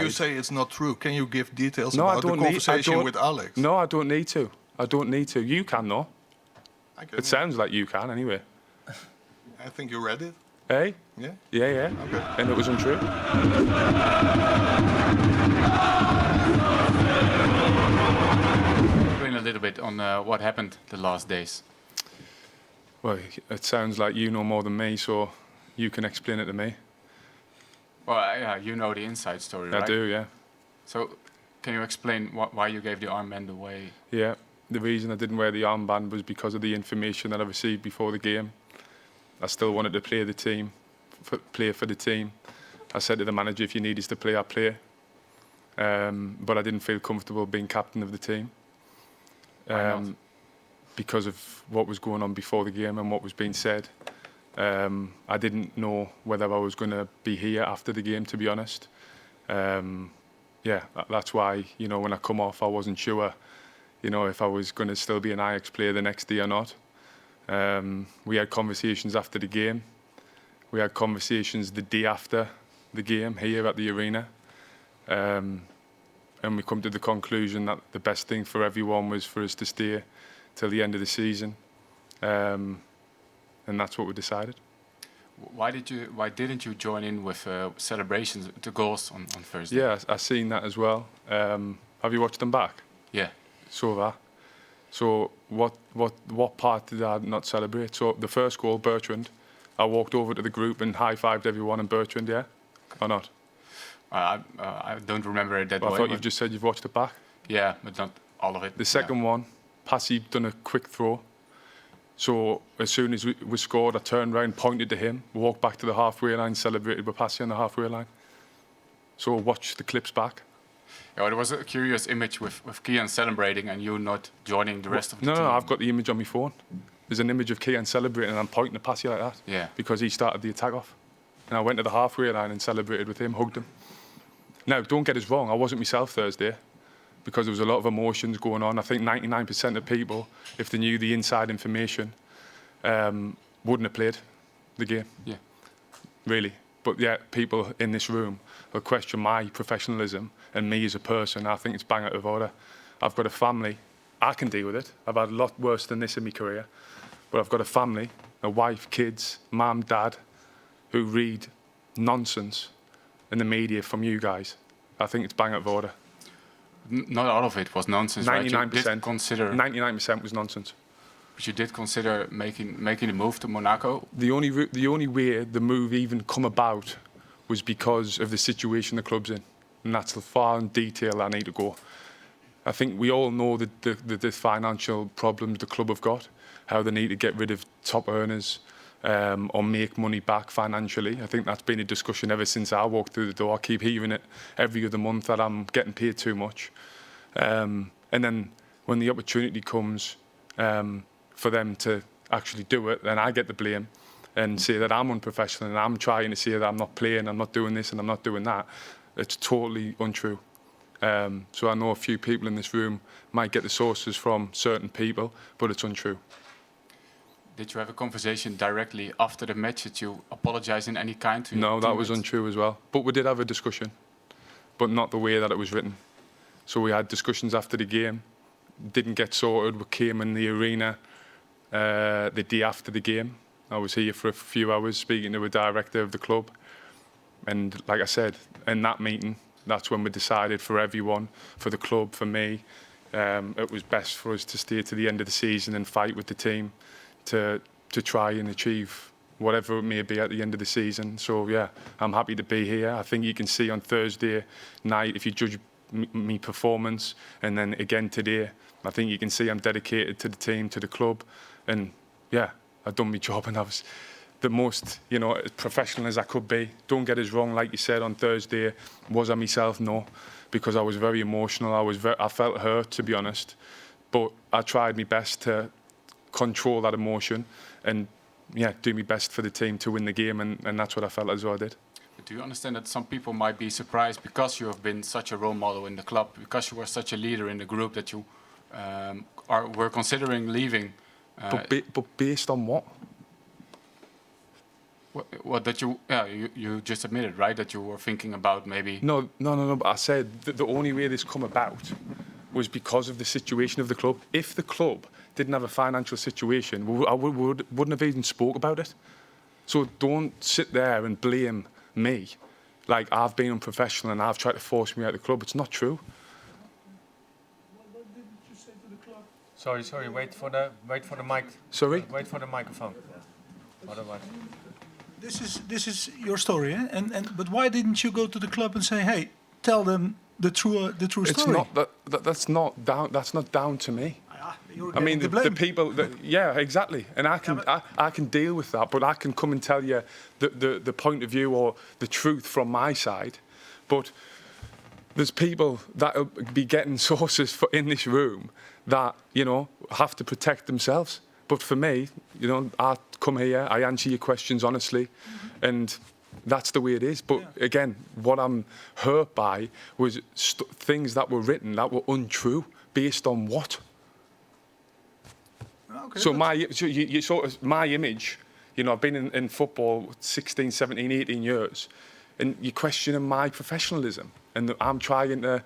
you say it's not true, can you give details No, I about the don't need- I conversation don't- with Alex? No, I don't need to. I don't need to. You can, though. I can, It sounds like you can, anyway. I think you read it. Hey? Yeah? Yeah. Okay. And it was untrue. Explain a little bit on what happened the last days. Well, it sounds like you know more than me, so you can explain it to me. Well, yeah, you know the inside story, right? I do, yeah. So, can you explain why you gave the armband away? Yeah. The reason I didn't wear the armband was because of the information that I received before the game. I still wanted to play play for the team. I said to the manager, if you need us to play, I'll play. But I didn't feel comfortable being captain of the team. Why not? Because of what was going on before the game and what was being said. I didn't know whether I was going to be here after the game, to be honest. Yeah, that's why, when I come off, I wasn't sure, if I was going to still be an Ajax player the next day or not. We had conversations after the game. We had conversations the day after the game here at the arena. And we come to the conclusion that the best thing for everyone was for us to stay till the end of the season. And that's what we decided. Why didn't you join in with celebrations, the goals on Thursday? Yeah, I seen that as well. Have you watched them back? Yeah. So have I. So what part did I not celebrate? So the first goal, Bertrand, I walked over to the group and high-fived everyone and Bertrand, yeah? Or not? I don't remember it that Well, way. I thought you've just said you've watched it back. Yeah, but not all of it. The second one, Passy done a quick throw. So as soon as we scored, I turned around, pointed to him, walked back to the halfway line, celebrated with Passy on the halfway line. So watch the clips back. Yeah, well, there was a curious image with Kian celebrating and you not joining the rest of the team. No, I've got the image on my phone. There's an image of Kian celebrating and I'm pointing to Passy like that. Yeah. Because he started the attack off. And I went to the halfway line and celebrated with him, hugged him. Now, don't get us wrong, I wasn't myself Thursday because there was a lot of emotions going on. I think 99% of people, if they knew the inside information, wouldn't have played the game. Yeah. Really. But yeah, people in this room will question my professionalism and me as a person. I think it's bang out of order. I've got a family. I can deal with it. I've had a lot worse than this in my career. But I've got a family, a wife, kids, mum, dad, who read nonsense in the media from you guys. I think it's bang out of order. Not all of it was nonsense, 99%. right? You did consider, 99% was nonsense. but you did consider making the move to Monaco. The only way the move even come about was because of the situation the club's in. And that's the far in detail I need to go. I think we all know the financial problems the club have got, how they need to get rid of top earners or make money back financially. I think that's been a discussion ever since I walked through the door. I keep hearing it every other month that I'm getting paid too much. And then when the opportunity comes for them to actually do it, then I get the blame and say that I'm unprofessional and I'm trying to say that I'm not playing, I'm not doing this and I'm not doing that. It's totally untrue. So I know a few people in this room might get the sources from certain people, but it's untrue. Did you have a conversation directly after the match that you apologize in any kind to your No, that was teammates? untrue as well. But we did have a discussion, but not the way that it was written. So we had discussions after the game, didn't get sorted. We came in the arena the day after the game. I was here for a few hours speaking to a director of the club. And like I said, in that meeting, that's when we decided for everyone, for the club, for me, it was best for us to stay to the end of the season and fight with the team to try and achieve whatever it may be at the end of the season. So yeah, I'm happy to be here. I think you can see on Thursday night, if you judge me performance, and then again today, I think you can see I'm dedicated to the team, to the club, and yeah, I've done my job and I was the most, as professional as I could be. Don't get us wrong, like you said on Thursday, was I myself? No, because I was very emotional. I felt hurt, to be honest, but I tried my best to control that emotion and do my best for the team to win the game, and that's what I felt as though I did. But do you understand that some people might be surprised because you have been such a role model in the club, because you were such a leader in the group, that you were considering leaving? But based on what? What that you just admitted, right? That you were thinking about maybe. No. But I said that the only way this come about was because of the situation of the club. If the club didn't have a financial situation, I wouldn't have even spoke about it. So don't sit there and blame me like I've been unprofessional and I've tried to force me out of the club. It's not true. What didn't you say to the club? Sorry. Wait for the mic. Sorry? Wait for the microphone. Otherwise. This is your story, eh? But why didn't you go to the club and say, hey, tell them the true story? It's not that's not down to me. You're I mean, getting the blame. people. Yeah, exactly. And I can deal with that, but I can come and tell you the point of view or the truth from my side. But there's people that'll be getting sources in this room that have to protect themselves. But for me, I come here, I answer your questions honestly, and that's the way it is. But again, what I'm hurt by was things that were written that were untrue, based on what? Okay, So you sort of my image, I've been in football 16, 17, 18 years, and you're questioning my professionalism, and I'm trying to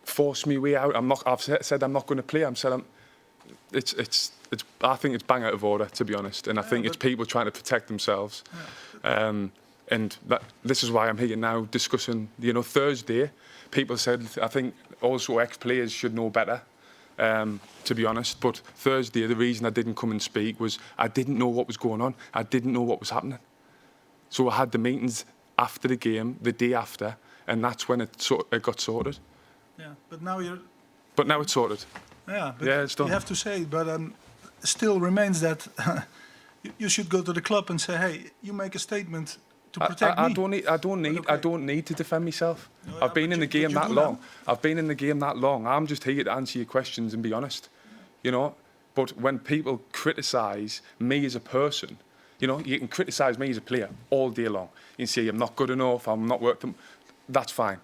force me way out. I've said I'm not going to play. I'm saying I think it's bang out of order, to be honest, and I think it's people trying to protect themselves. And this is why I'm here now discussing. Thursday, people said I think also ex-players should know better. To be honest, but Thursday, the reason I didn't come and speak was I didn't know what was going on. I didn't know what was happening. So I had the meetings after the game, the day after, and that's when it got sorted. Yeah, but now you're. But now it's sorted. Yeah, but Yeah, it's done. you have to say, but still remains that you should go to the club and say, hey, you make a statement to protect me. I don't need to defend myself. No, I've been in the game that do long. now. I've been in the game that long. I'm just here to answer your questions and be honest. But when people criticise me as a person, you can criticise me as a player all day long. You can say I'm not good enough, I'm not worth them. That's fine.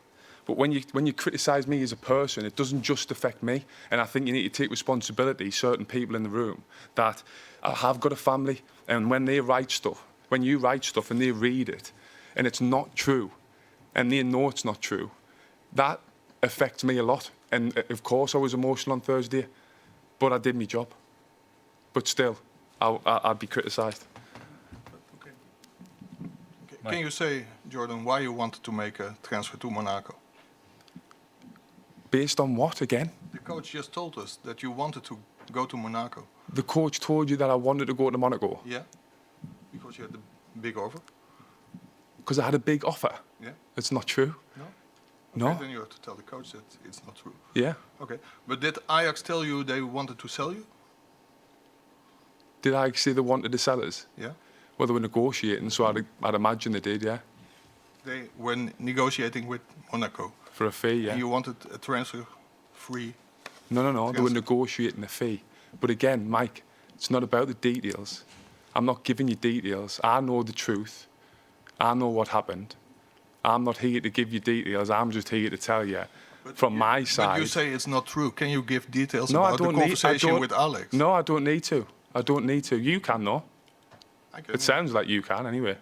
But when you criticise me as a person, it doesn't just affect me. And I think you need to take responsibility, certain people in the room, that I have got a family, and when they write stuff, when you write stuff and they read it, and it's not true, and they know it's not true, that affects me a lot. And of course I was emotional on Thursday, but I did my job. But still, I'd be criticised. Okay. Can you say, Jordan, why you wanted to make a transfer to Monaco? Based on what, again? The coach just told us that you wanted to go to Monaco. The coach told you that I wanted to go to Monaco? Yeah? Because you had the big offer? Because I had a big offer? Yeah? It's not true. No? No? Okay, then you have to tell the coach that it's not true. Yeah. Okay. But did Ajax tell you they wanted to sell you? Did I say they wanted to sell us? Yeah? Well, they were negotiating, so I'd imagine they did, yeah. They were negotiating with Monaco. For a fee, yeah. And you wanted a transfer free. No. They were Transfer. negotiating a fee. But again, Mike, it's not about the details. I'm not giving you details. I know the truth. I know what happened. I'm not here to give you details. I'm just here to tell you from my side. But you say it's not true. Can you give details No, I about the don't need- I conversation don't- with Alex? No, I don't need to. You can, though. I can. It sounds like you can, anyway.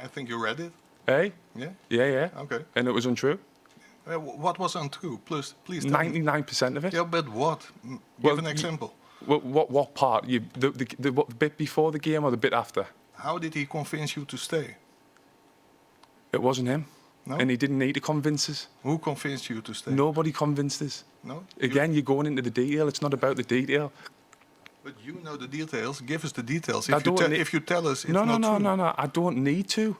I think you read it. Hey? Yeah? Yeah. Okay. And it was untrue? What was untrue? Please tell me. 99% of it. Yeah, but what? Give Well, an example. What part? The bit before the game or the bit after? How did he convince you to stay? It wasn't him. No? And he didn't need to convince us. Who convinced you to stay? Nobody convinced us. No? Again, you're going into the detail. It's not about the detail. But you know the details. Give us the details. I If you, don't need- if you tell us it's No. not true. No. I don't need to.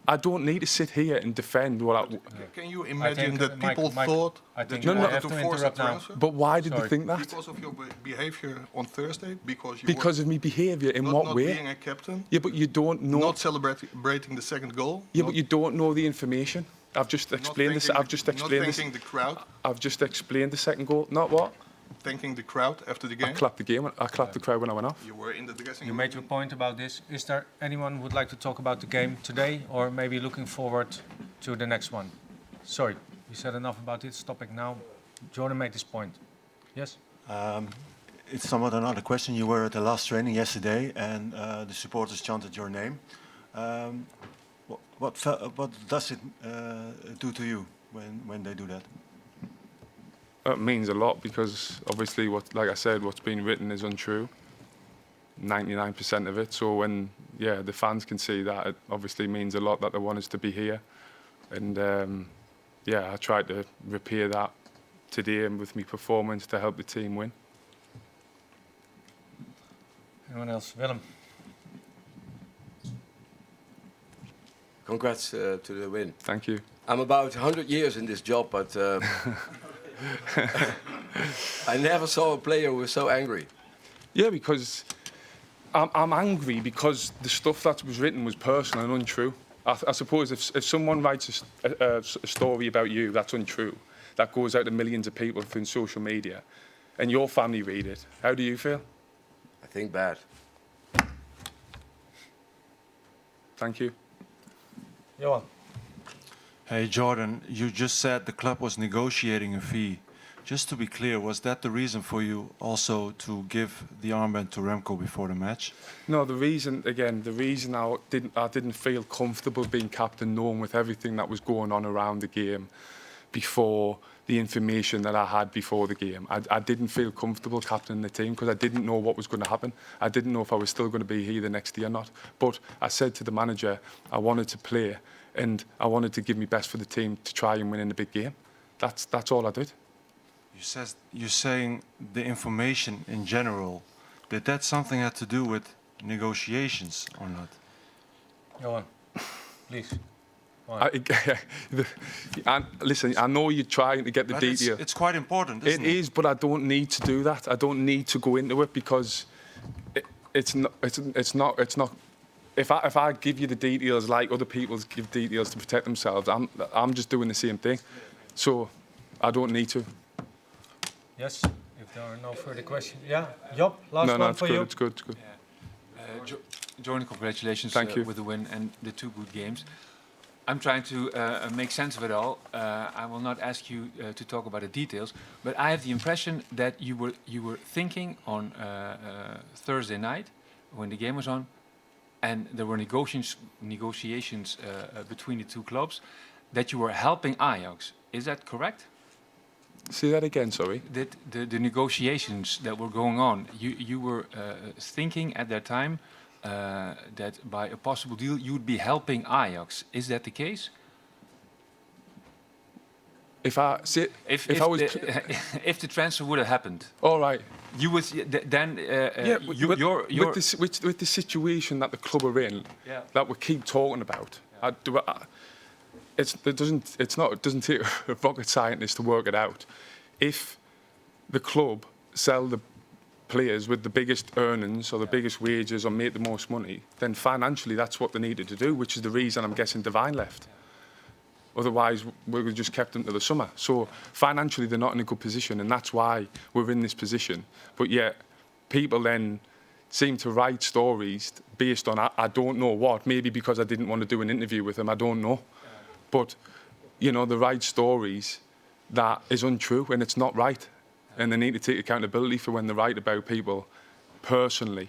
I don't need to sit here and defend what I... Can you imagine think, that Mike, people thought I that think you No, no. wanted I to have to force a interrupt now. transfer? But why did they Sorry. think that? Because of your behavior on Thursday? Because of me behaviour. In not, what not way? being a captain? Yeah, but you don't know... Not celebrating the second goal? Yeah, not, but you don't know the information. I've just not explained this. thanking I've just the- explained Not this. thanking the crowd? I've just explained the second goal. Not what? Thanking the crowd after the game? I clapped the game. I clapped the crowd when I went off. You were in the dressing You room. made your point about this. Is there anyone who would like to talk about the game today, or maybe looking forward to the next one? Sorry, we said enough about this topic now. Jordan made this point. Yes? it's somewhat another question. You were at the last training yesterday, and the supporters chanted your name. What does it do to you when they do that? It means a lot because obviously, like I said, what's been written is untrue. 99% of it. So when the fans can see that, it obviously means a lot that they want us to be here. And I tried to repair that today and with my performance to help the team win. Anyone else? Willem? Congrats to the win. Thank you. I'm about 100 years in this job, but I never saw a player who was so angry. Yeah, because I'm angry because the stuff that was written was personal and untrue. I suppose if someone writes a story about you that's untrue, that goes out to millions of people through social media, and your family read it, how do you feel? I think bad. Thank you. Johan? Hey Jordan, you just said the club was negotiating a fee. Just to be clear, was that the reason for you also to give the armband to Remco before the match? No, the reason I didn't feel comfortable being captain, knowing with everything that was going on around the game before the information that I had before the game. I didn't feel comfortable captaining the team because I didn't know what was going to happen. I didn't know if I was still going to be here the next day or not. But I said to the manager, I wanted to play and I wanted to give my best for the team to try and win in a big game. That's all I did. You're saying the information in general. Did that something had to do with negotiations or not? Johan, please. Listen, I know you're trying to get the detail. It's quite important, isn't it? It is, but I don't need to do that. I don't need to go into it because it's not. If I give you the details like other people give details to protect themselves, I'm just doing the same thing. So I don't need to. Yes, if there are no further questions. Yeah, Job, last one for you. It's good. Jordan, congratulations Thank you. with the win and the 2 good games. I'm trying to make sense of it all. I will not ask you to talk about the details, but I have the impression that you were thinking on Thursday night when the game was on, and there were negotiations between the 2 clubs, that you were helping Ajax. Is that correct? Say that again, sorry. The negotiations that were going on, you were thinking at that time that by a possible deal you would be helping Ajax. Is that the case? If the transfer would have happened, all right, you would then with the situation that the club are in, that we keep talking about. It doesn't take a rocket scientist to work it out. If the club sell the players with the biggest earnings or the biggest wages or make the most money, then financially that's what they needed to do, which is the reason I'm guessing Divine left. Otherwise, we would have just kept them to the summer. So financially, they're not in a good position, and that's why we're in this position. But yet, people then seem to write stories based on I don't know what. Maybe because I didn't want to do an interview with them, I don't know. But, they write stories that is untrue, and it's not right. And they need to take accountability for when they write about people personally